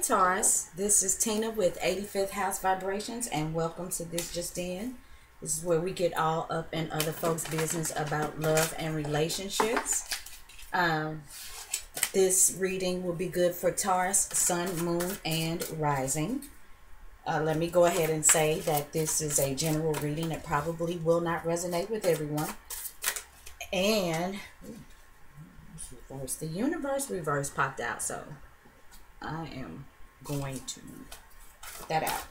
Taurus. This is Tina with 85th House Vibrations, and welcome to This Just In. This is where we get all up in other folks' business about love and relationships. This reading will be good for Taurus, Sun, Moon, and Rising. Let me go ahead and say that this is a general reading that probably will not resonate with everyone. And reverse, the universe reverse popped out, so I am going to put that out.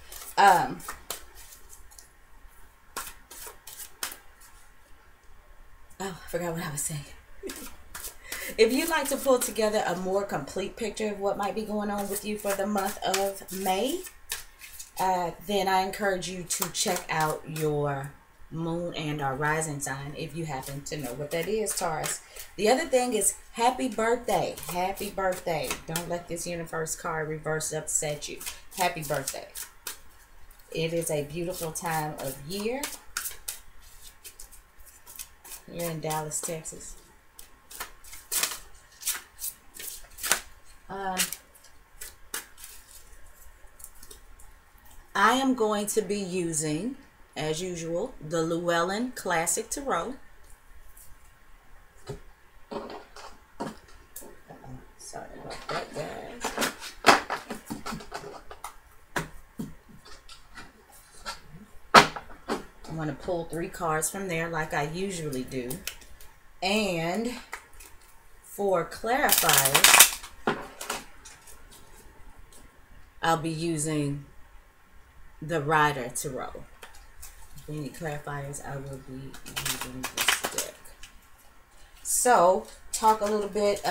I forgot what I was saying. If you'd like to pull together a more complete picture of what might be going on with you for the month of May, then I encourage you to check out your moon and our rising sign if you happen to know what that is, Taurus. The other thing is happy birthday. Happy birthday. Don't let this universe card reverse upset you. Happy birthday. It is a beautiful time of year. You're in Dallas, Texas. I am going to be using, as usual, the Llewellyn Classic Tarot. Sorry about that, guys. I'm going to pull 3 cards from there like I usually do. And for clarifiers, I'll be using the Rider Tarot. If we need clarifiers, I will be using this deck. So, talk a little bit,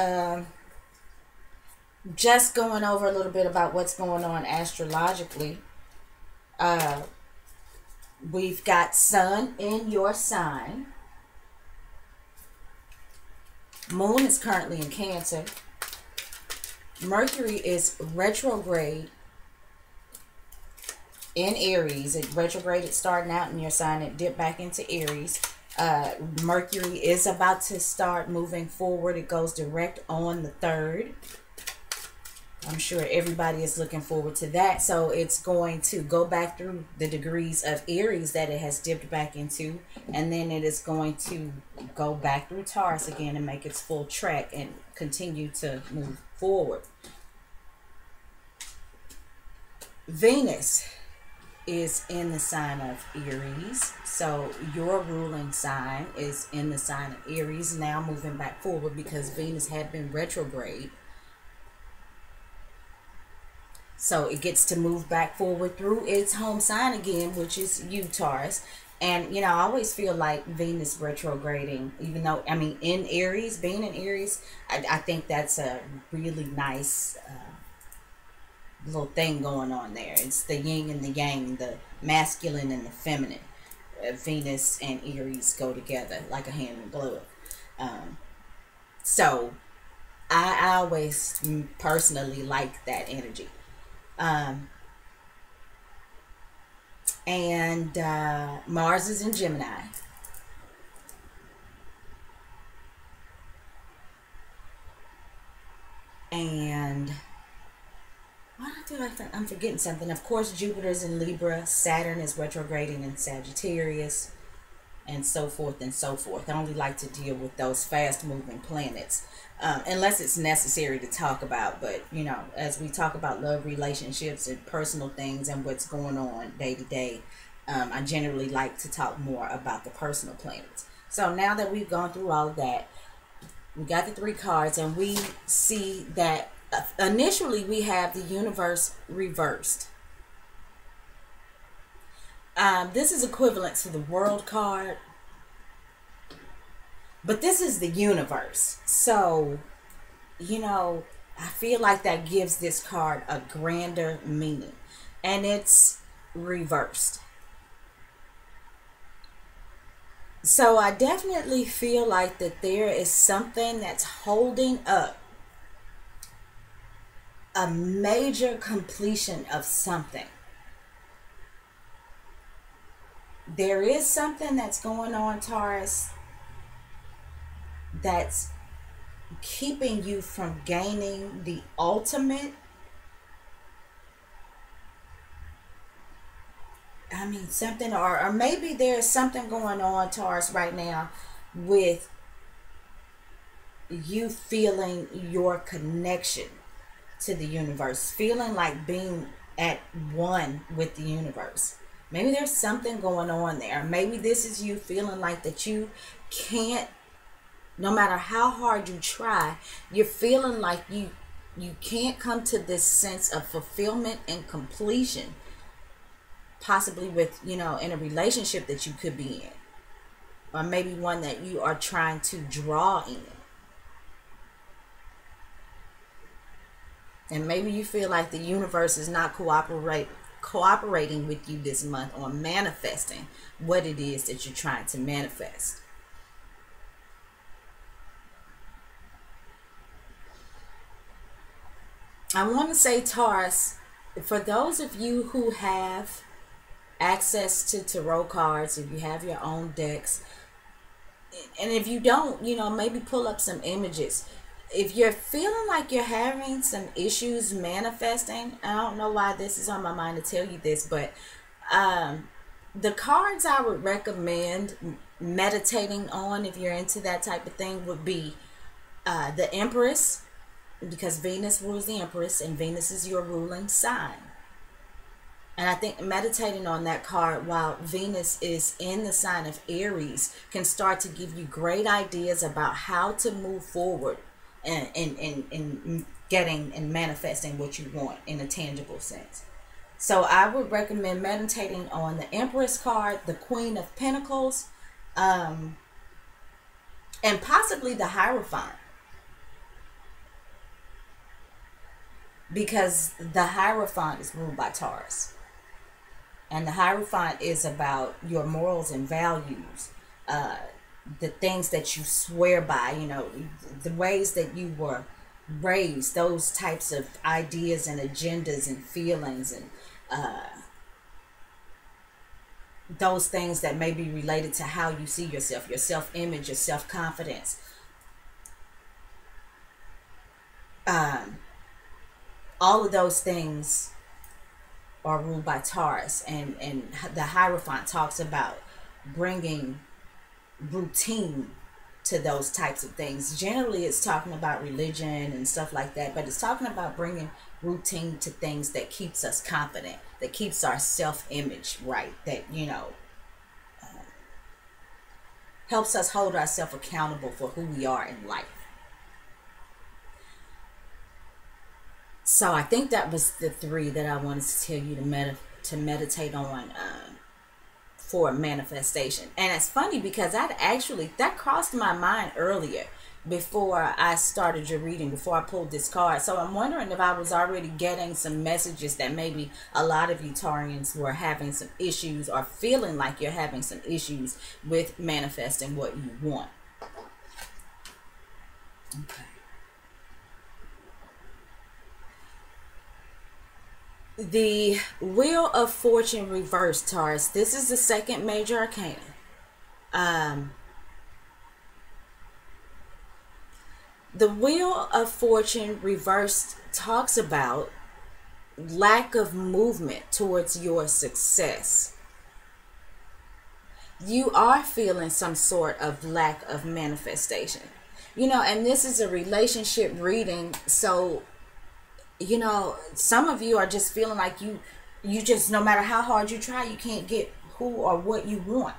just going over a little bit about what's going on astrologically. We've got Sun in your sign. Moon is currently in Cancer. Mercury is retrograde in Aries. It retrograded starting out in your sign. It dipped back into Aries. Mercury is about to start moving forward. It goes direct on the 3rd. I'm sure everybody is looking forward to that. So it's going to go back through the degrees of Aries that it has dipped back into. And then it is going to go back through Taurus again and make its full trek and continue to move forward. Venus is in the sign of Aries. So your ruling sign is in the sign of Aries, now moving back forward because Venus had been retrograde. So it gets to move back forward through its home sign again, which is you, Taurus. And, you know, I always feel like Venus retrograding, even though, I mean, in Aries, being in Aries, I think that's a really nice little thing going on there. It's the yin and the yang, the masculine and the feminine. Venus and Aries go together like a hand and glove. So I always personally like that energy. Mars is in Gemini. And why do I feel like I'm forgetting something? Of course, Jupiter's in Libra. Saturn is retrograding in Sagittarius. And so forth and so forth. I only like to deal with those fast-moving planets. Unless it's necessary to talk about. But, you know, as we talk about love, relationships, and personal things and what's going on day to day, I generally like to talk more about the personal planets. So now that we've gone through all of that, we got the 3 cards, and we see that initially we have the universe reversed. This is equivalent to the World card, but this is the universe. So, you know, I feel like that gives this card a grander meaning, and it's reversed. So I definitely feel like that there is something that's holding up a major completion of something. There is something that's going on, Taurus, that's keeping you from gaining the ultimate I mean, something, or maybe there's something going on, Taurus, right now with you feeling your connection to the universe, feeling like being at one with the universe. Maybe there's something going on there. Maybe this is you feeling like that you can't, no matter how hard you try, you're feeling like you can't come to this sense of fulfillment and completion, possibly with, in a relationship that you could be in, or maybe one that you are trying to draw in. And maybe you feel like the universe is not cooperating with you this month on manifesting what it is that you're trying to manifest. I want to say, Taurus, for those of you who have access to tarot cards, if you have your own decks, and if you don't, maybe pull up some images. If you're feeling like you're having some issues manifesting, I don't know why this is on my mind to tell you this, but the cards I would recommend meditating on, if you're into that type of thing, would be the Empress, because Venus rules the Empress and Venus is your ruling sign. And I think meditating on that card while Venus is in the sign of Aries can start to give you great ideas about how to move forward and getting and manifesting what you want in a tangible sense. So I would recommend meditating on the Empress card, the Queen of Pentacles, and possibly the Hierophant. Because the Hierophant is ruled by Taurus. And the Hierophant is about your morals and values, the things that you swear by, the ways that you were raised, those types of ideas and agendas and feelings, and those things that may be related to how you see yourself, your self-image, your self-confidence. All of those things are ruled by Taurus, and the Hierophant talks about bringing routine to those types of things. Generally, it's talking about religion and stuff like that, but it's talking about bringing routine to things that keeps us confident, that keeps our self-image right, that helps us hold ourselves accountable for who we are in life. So I think that was the three that I wanted to tell you to meditate on for manifestation. And it's funny because that crossed my mind earlier before I started your reading, before I pulled this card. So I'm wondering if I was already getting some messages that maybe a lot of you Taurians were having some issues or feeling like you're having some issues with manifesting what you want. Okay. The Wheel of Fortune reversed, Taurus. This is the second major arcana. The Wheel of Fortune reversed talks about lack of movement towards your success. You are feeling some sort of lack of manifestation. And this is a relationship reading, so some of you are just feeling like you just, no matter how hard you try, you can't get who or what you want.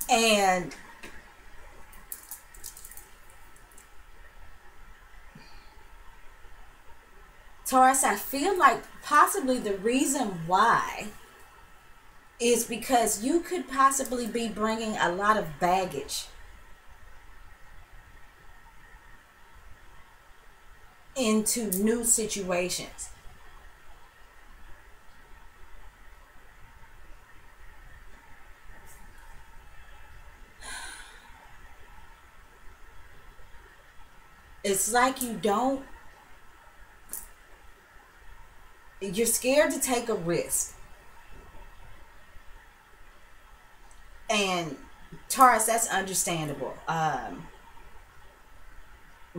And Taurus, I feel like possibly the reason why is because you could possibly be bringing a lot of baggage into new situations. It's like you're scared to take a risk. And Taurus, that's understandable.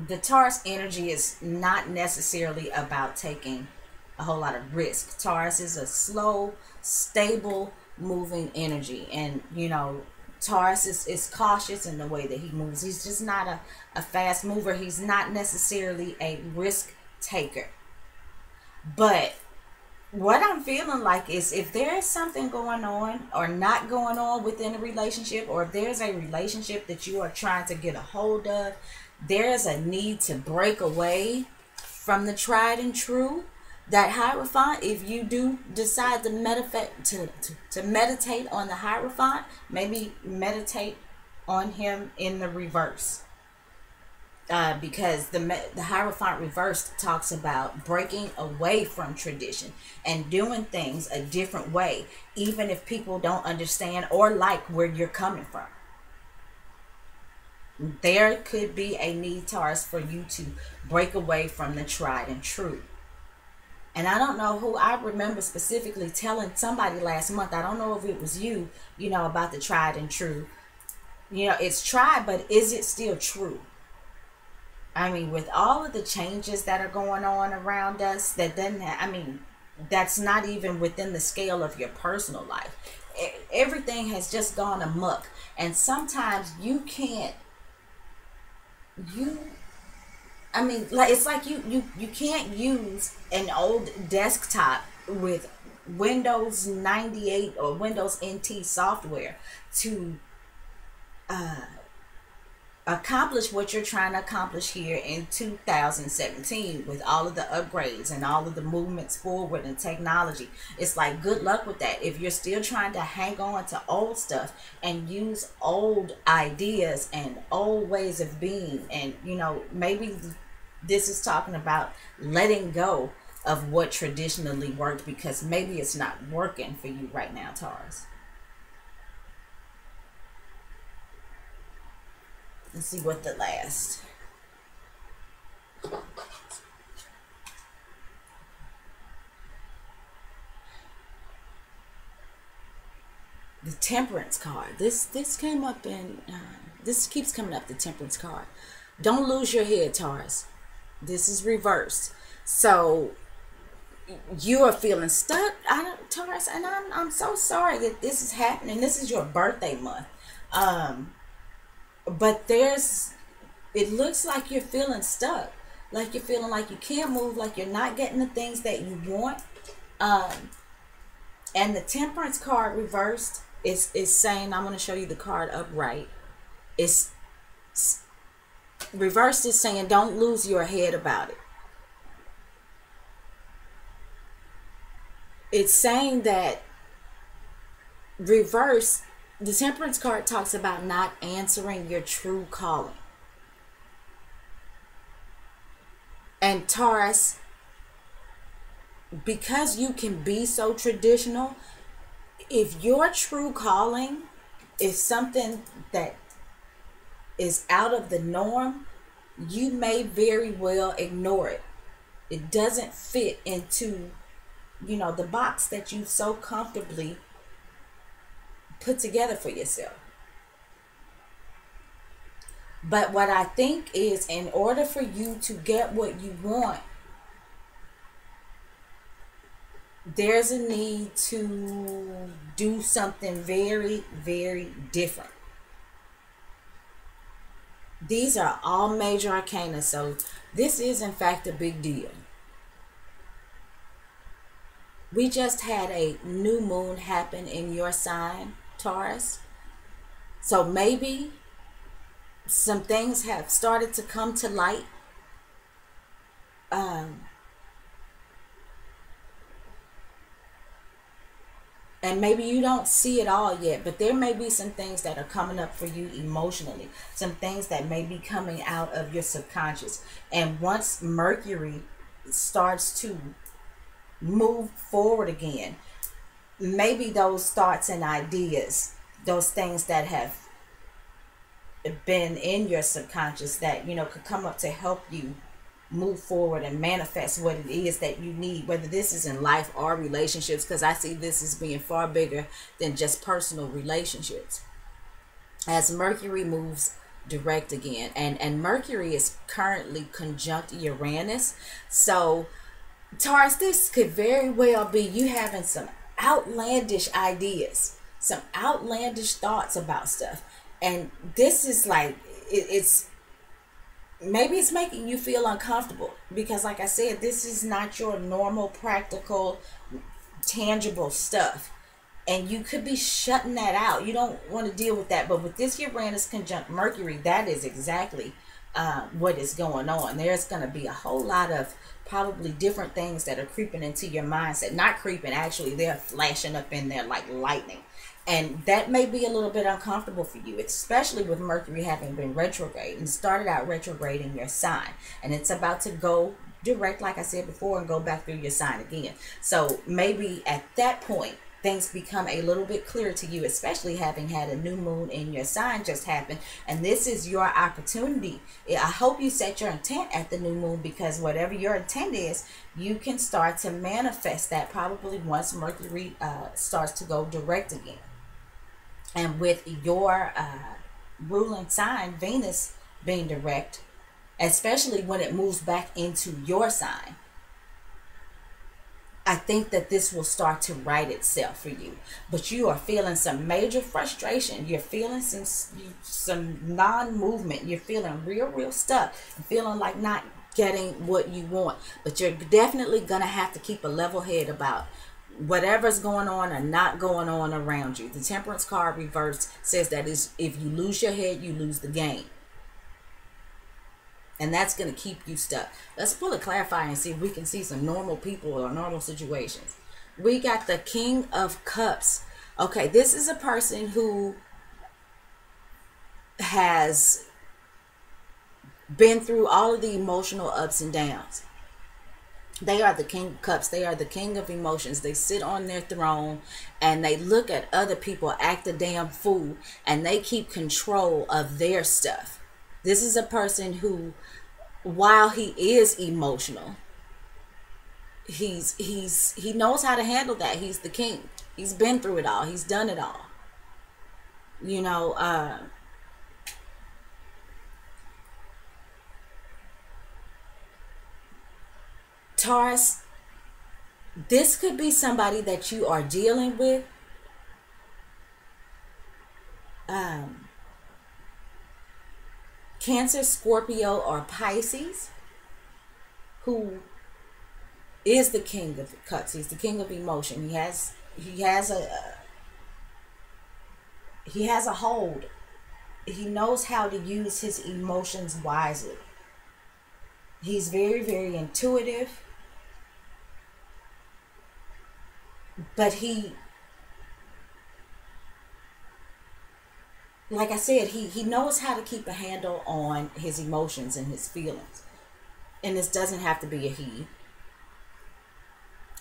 the Taurus energy is not necessarily about taking a whole lot of risk. Taurus is a slow, stable, moving energy. And, Taurus is cautious in the way that he moves. He's just not a fast mover. He's not necessarily a risk taker. But what I'm feeling like is if there is something going on or not going on within a relationship, or if there's a relationship that you are trying to get a hold of, there is a need to break away from the tried and true. That Hierophant, if you do decide to meditate on the Hierophant, maybe meditate on him in the reverse. Because the Hierophant reversed talks about breaking away from tradition and doing things a different way, even if people don't understand or like where you're coming from. There could be a need, Taurus, for you to break away from the tried and true. And I don't know who, I remember specifically telling somebody last month, I don't know if it was you, about the tried and true. It's tried, but is it still true? I mean, with all of the changes that are going on around us, that's not even within the scale of your personal life. Everything has just gone amok. And sometimes you can't, it's like you can't use an old desktop with Windows 98 or Windows NT software to accomplish what you're trying to accomplish here in 2017 with all of the upgrades and all of the movements forward in technology. It's like, good luck with that. If you're still trying to hang on to old stuff and use old ideas and old ways of being, and maybe this is talking about letting go of what traditionally worked, because maybe it's not working for you right now, Taurus. Let's see what the last. The Temperance card. This came up in. This keeps coming up. The Temperance card. Don't lose your head, Taurus. This is reversed. So you are feeling stuck, Taurus, and I'm so sorry that this is happening. This is your birthday month. But it looks like you're feeling stuck, like you're feeling like you can't move, like you're not getting the things that you want. And the Temperance card reversed is saying, I'm going to show you the card upright. It's reversed is saying, don't lose your head about it. It's saying that reverse. The Temperance card talks about not answering your true calling. And Taurus, because you can be so traditional, if your true calling is something that is out of the norm, you may very well ignore it. It doesn't fit into, the box that you so comfortably put together for yourself. But what I think is, in order for you to get what you want, there's a need to do something very, very different. These are all major arcana, so this is in fact a big deal. We just had a new moon happen in your sign, Taurus. So maybe some things have started to come to light. And maybe you don't see it all yet, but there may be some things that are coming up for you emotionally. Some things that may be coming out of your subconscious. And once Mercury starts to move forward again, maybe those thoughts and ideas, those things that have been in your subconscious that, could come up to help you move forward and manifest what it is that you need, whether this is in life or relationships, because I see this as being far bigger than just personal relationships. As Mercury moves direct again. And Mercury is currently conjunct Uranus. So Taurus, this could very well be you having some outlandish ideas, some outlandish thoughts about stuff. And this is like, it's maybe it's making you feel uncomfortable because, like I said, this is not your normal, practical, tangible stuff. And you could be shutting that out. You don't want to deal with that. But with this Uranus conjunct Mercury, that is exactly what is going on. There's going to be a whole lot of probably different things that are creeping into your mindset. Not creeping, actually, they're flashing up in there like lightning. And that may be a little bit uncomfortable for you, especially with Mercury having been retrograde and started out retrograde in your sign. And it's about to go direct, like I said before, and go back through your sign again. So maybe at that point, things become a little bit clearer to you, especially having had a new moon in your sign just happen. And this is your opportunity. I hope you set your intent at the new moon, because whatever your intent is, you can start to manifest that probably once Mercury starts to go direct again. And with your ruling sign, Venus, being direct, especially when it moves back into your sign, I think that this will start to right itself for you. But you are feeling some major frustration. You're feeling some non-movement. You're feeling real stuck. You're feeling like not getting what you want. But you're definitely going to have to keep a level head about whatever's going on or not going on around you. The Temperance card reversed says that is, if you lose your head, you lose the game. And that's going to keep you stuck. Let's pull a clarifier and see if we can see some normal people or normal situations. We got the King of Cups. Okay, this is a person who has been through all of the emotional ups and downs. They are the King of Cups. They are the king of emotions. They sit on their throne and they look at other people act a damn fool, and they keep control of their stuff. This is a person who, while he is emotional, he knows how to handle that. He's the king. He's been through it all. He's done it all. You know, Taurus, this could be somebody that you are dealing with. Cancer, Scorpio, or Pisces, who is the King of Cups. He's the king of emotion. He has a hold. He knows how to use his emotions wisely. He's very intuitive. But he, like I said, he knows how to keep a handle on his emotions and his feelings. And this doesn't have to be a he.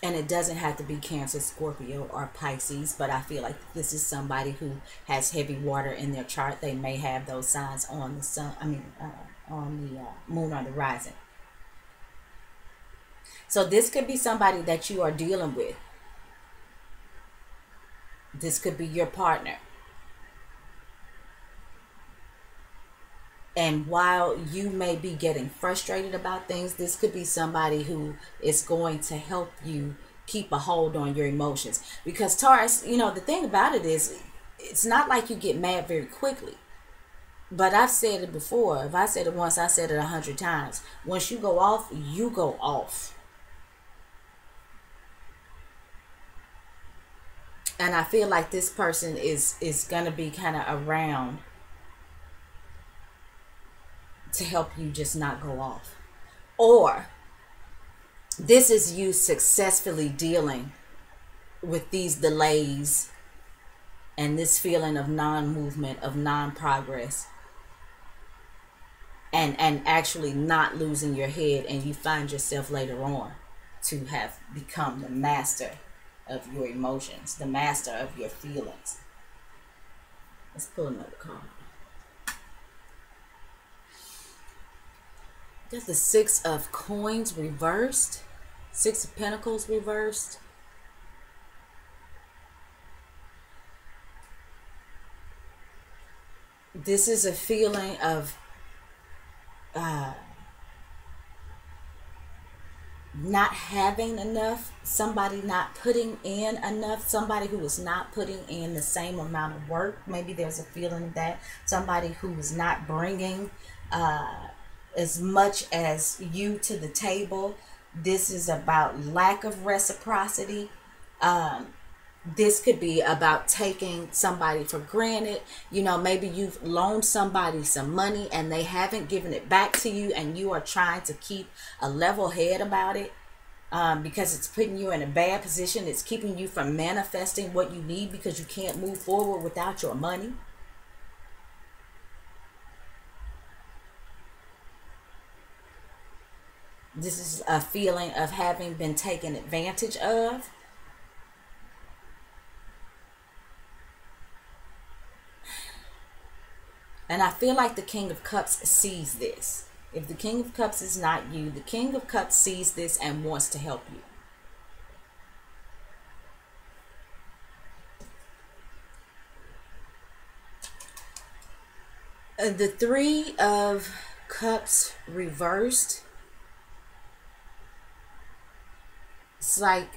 And it doesn't have to be Cancer, Scorpio, or Pisces. But I feel like this is somebody who has heavy water in their chart. They may have those signs on the sun. On the moon or the rising. So this could be somebody that you are dealing with. This could be your partner. And while you may be getting frustrated about things, this could be somebody who is going to help you keep a hold on your emotions. Because Taurus, you know, the thing about it is, it's not like you get mad very quickly. But I've said it before. If I said it once, I said it 100 times. Once you go off, you go off. And I feel like this person is going to be kind of around to help you just not go off. Or this is you successfully dealing with these delays and this feeling of non-movement, of non-progress, and actually not losing your head, and you find yourself later on to have become the master of your emotions, the master of your feelings. Let's pull another card. Got the Six of Coins reversed, Six of Pentacles reversed. This is a feeling of not having enough, somebody not putting in enough, somebody who is not putting in the same amount of work. Maybe there's a feeling of that. Somebody who is not bringing as much as you to the table. This is about lack of reciprocity. This could be about taking somebody for granted. You know, maybe you've loaned somebody some money and they haven't given it back to you, and you are trying to keep a level head about it, because it's putting you in a bad position. It's keeping you from manifesting what you need because you can't move forward without your money. This is a feeling of having been taken advantage of. And I feel like the King of Cups sees this. If the King of Cups is not you, the King of Cups sees this and wants to help you. The Three of Cups reversed. It's like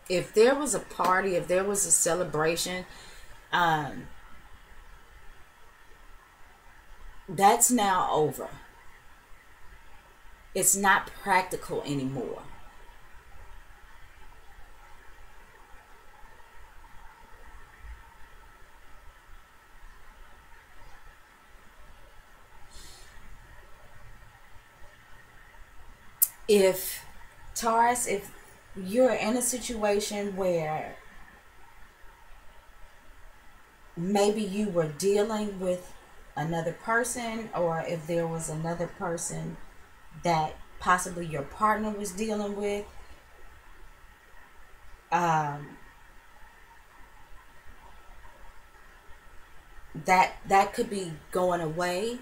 if there was a party, if there was a celebration, that's now over. It's not practical anymore. If Taurus, if you're in a situation where maybe you were dealing with another person, or if there was another person that possibly your partner was dealing with, that could be going away.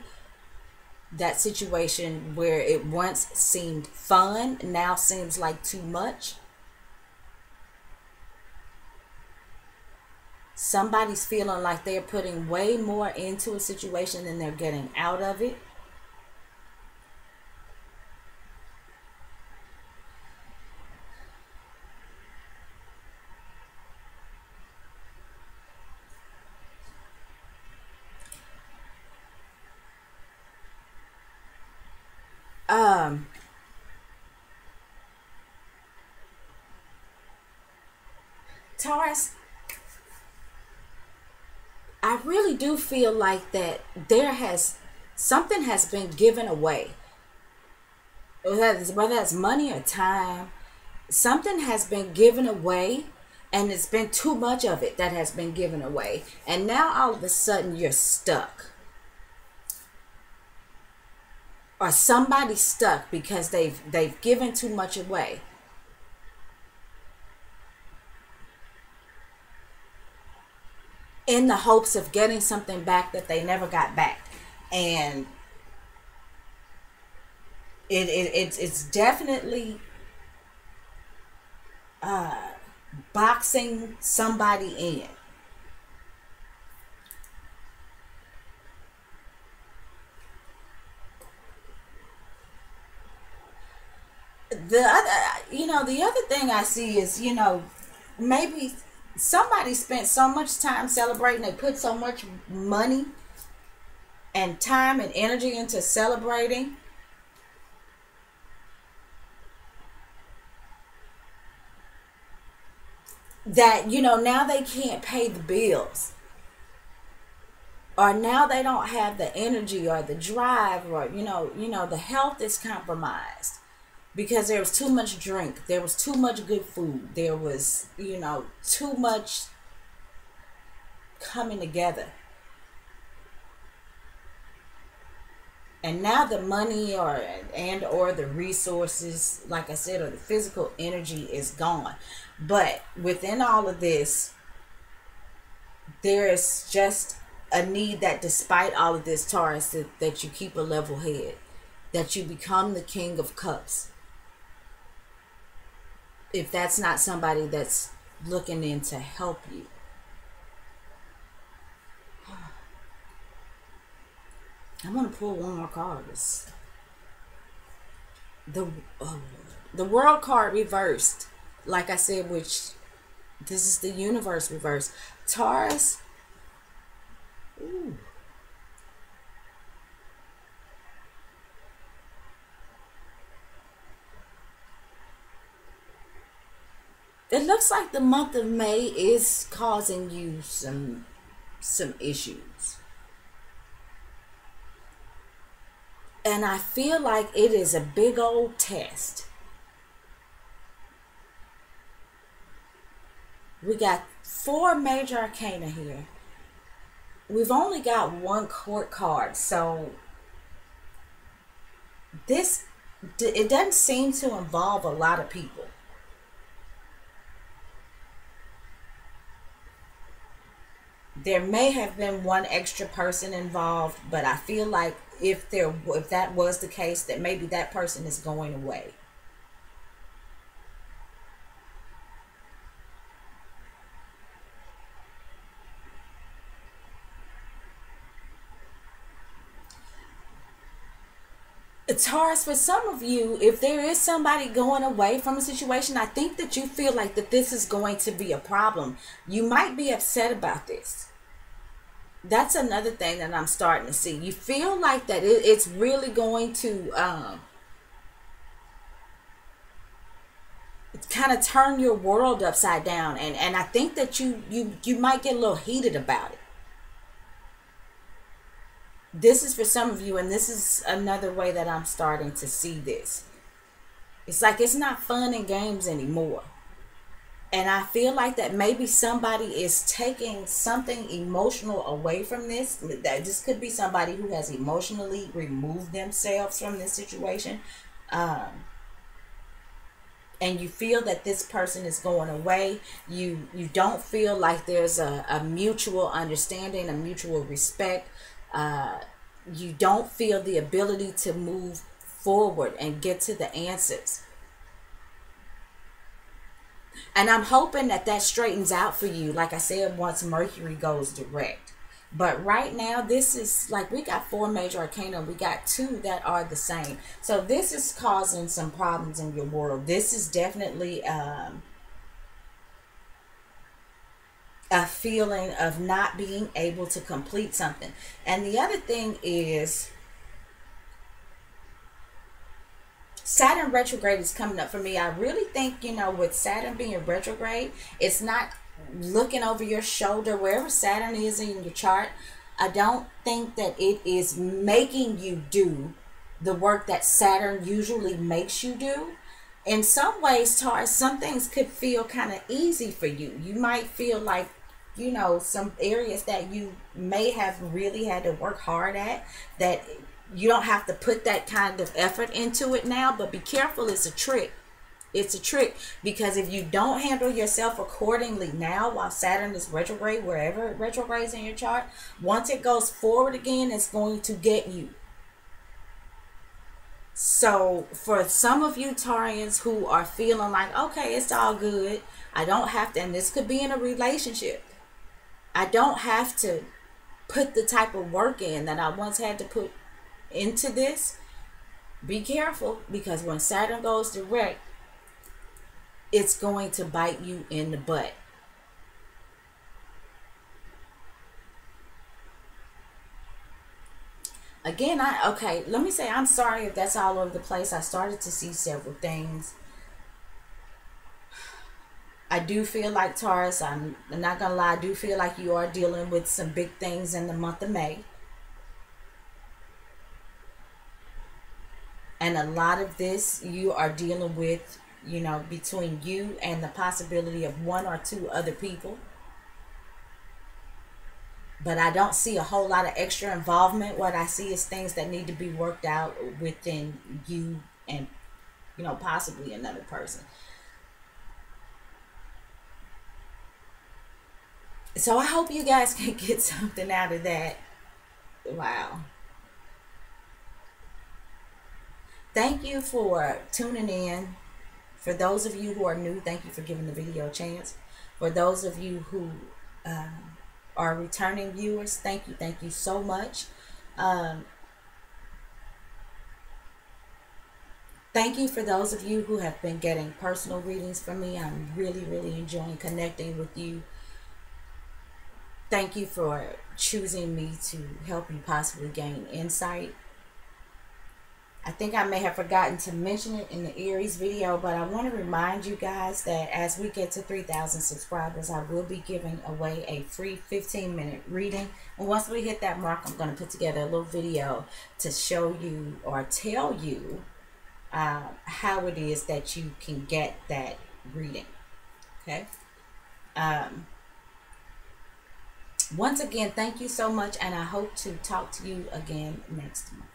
That situation where it once seemed fun now seems like too much. Somebody's feeling like they're putting way more into a situation than they're getting out of it. Taurus, I really do feel like that something has been given away. Whether that's money or time, something has been given away, and it's been too much of it that has been given away. And now all of a sudden you're stuck. Or somebody's stuck because they've given too much away. In the hopes of getting something back that they never got back. And it's definitely boxing somebody in. The other thing I see is, maybe somebody spent so much time celebrating, they put so much money and time and energy into celebrating, that now they can't pay the bills, or now they don't have the energy or the drive, or the health is compromised because there was too much drink, there was too much good food, there was too much coming together. And now the money or the resources, like I said, or the physical energy is gone. But within all of this, there is just a need that despite all of this, Taurus, that you keep a level head, that you become the King of Cups. if that's not somebody that's looking in to help you. I'm gonna pull one more card. The oh, the world card reversed. Like I said, which this is the universe reversed. Taurus. Ooh. It looks like the month of May is causing you some issues. And I feel like it is a big old test. We got 4 major arcana here. We've only got 1 court card, so this, it doesn't seem to involve a lot of people. There may have been 1 extra person involved, but I feel like if that was the case, that maybe that person is going away. Taurus, for some of you, if there is somebody going away from a situation, I think that you feel like that this is going to be a problem. You might be upset about this. That's another thing that I'm starting to see. You feel like that it's really going to kind of turn your world upside down, and I think that you might get a little heated about it. This is for some of you, and this is another way that I'm starting to see this. It's like it's not fun and games anymore. And I feel like that maybe somebody is taking something emotional away from this. That this could be somebody who has emotionally removed themselves from this situation. And you feel that this person is going away. You don't feel like there's a mutual understanding, a mutual respect. You don't feel the ability to move forward and get to the answers. And I'm hoping that that straightens out for you, like I said, once Mercury goes direct. But right now, this is like we got 4 major arcana. We got 2 that are the same. So this is causing some problems in your world. This is definitely a feeling of not being able to complete something. And the other thing is Saturn retrograde is coming up for me. I really think, with Saturn being retrograde, it's not looking over your shoulder wherever Saturn is in your chart. I don't think that it is making you do the work that Saturn usually makes you do. In some ways, Taurus, some things could feel kind of easy for you. You might feel like, some areas that you may have really had to work hard at, that you don't have to put that kind of effort into it now. But be careful, it's a trick. It's a trick, because if you don't handle yourself accordingly now while Saturn is retrograde, wherever it retrogrades in your chart, once it goes forward again, it's going to get you. So for some of you Taurians who are feeling like, okay, it's all good, I don't have to, and this could be in a relationship, I don't have to put the type of work in that I once had to put into this. Be careful, because when Saturn goes direct, it's going to bite you in the butt. Again, let me say I'm sorry if that's all over the place. I started to see several things. I do feel like, Taurus, I'm not gonna lie, I do feel like you are dealing with some big things in the month of May. And a lot of this you are dealing with, between you and the possibility of 1 or 2 other people. But I don't see a whole lot of extra involvement. What I see is things that need to be worked out within you and, possibly another person. So I hope you guys can get something out of that. Wow. Thank you for tuning in For those of you who are new, thank you for giving the video a chance. For those of you who are returning viewers, thank you so much. Thank you for those of you who have been getting personal readings from me. I'm really enjoying connecting with you. Thank you for choosing me to help you possibly gain insight. I think I may have forgotten to mention it in the Aries video, but I want to remind you guys that as we get to 3,000 subscribers, I will be giving away a free 15-minute reading. And once we hit that mark, I'm going to put together a little video to show you or tell you how it is that you can get that reading. Okay. Once again, thank you so much, and I hope to talk to you again next month.